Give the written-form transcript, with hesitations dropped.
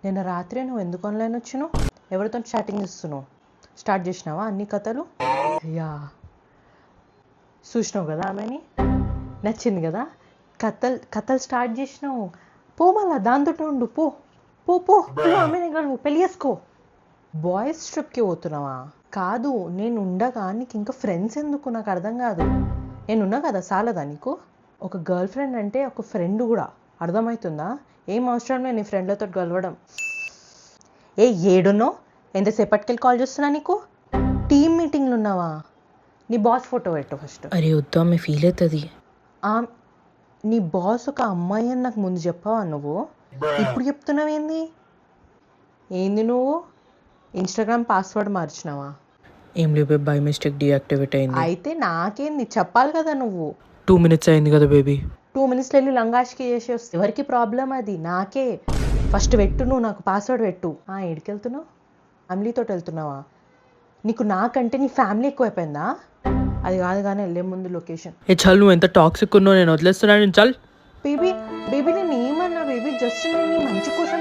నిన్న రాత్రి నువ్వు ఎందుకు ఆన్లైన్ వచ్చినావు? ఎవరితో చాటింగ్ చేస్తున్నావు? స్టార్ట్ చేసినావా అన్ని కథలు? అయ్యా చూసినావు కదా ఆమెని, నచ్చింది కదా, కథలు స్టార్ట్ చేసినావు. పో మళ్ళా దాంతో ఉండు, పో పో పో ఆమెని గడువు, పెళ్ళి చేసుకో. బాయ్స్ ట్రిప్కి పోతున్నావా? కాదు, నేను ఉండగా నీకు ఇంకా ఫ్రెండ్స్ ఎందుకు? నాకు అర్థం కాదు. నేనున్నా కదా, చాలదా నీకు? ఒక గర్ల్ ఫ్రెండ్ అంటే ఒక ఫ్రెండ్ కూడా, అర్థమవుతుందా? ఏం అవసరం లేదు నీ ఫ్రెండ్లతో గెలవడం. ఏడున్నో? ఎంతసేపటికెళ్ళి కాల్ చేస్తున్నా నీకు? టీమ్ మీటింగ్లు ఉన్నావా? నీ బాస్ ఫోటో పెట్టు ఫస్ట్. అరే వద్దా, ఆమె ఫీల్ అవుతుంది. నీ బాస్ ఒక అమ్మాయి అని నాకు ముందు చెప్పావా నువ్వు? ఇప్పుడు చెప్తున్నావు ఏంది? నువ్వు ఇన్స్టాగ్రామ్ పాస్వర్డ్ మార్చినావా? ఏం లేదు బై మిస్టేక్ డీయాక్టివేట్ అయింది. అయితే నాకేంది చెప్పాలి కదా నువ్వు. 2 minutes అయింది కదా బేబీ. 2 minutes వెళ్ళి లంగాష్కి చేసి వస్తే ఎవరికి ప్రాబ్లం? అది నాకే. ఫస్ట్ పెట్టు, నువ్వు నాకు పాస్వర్డ్ పెట్టు. ఎడికి వెళ్తున్నావు? ఫ్యామిలీతో వెళ్తున్నావా? నీకు నాకంటే నీ ఫ్యామిలీ ఎక్కువైపోయిందా? అది కాదు కానీ వెళ్ళే ముందు లొకేషన్. చల్, నువ్వు ఎంత టాక్సిక్ ఉన్నావు, నేను వదిలేస్తున్నాను. చల్ బేబీ నేను ఏమన్నా బేబీ, జస్ట్ నేను నీ మంచి కోసం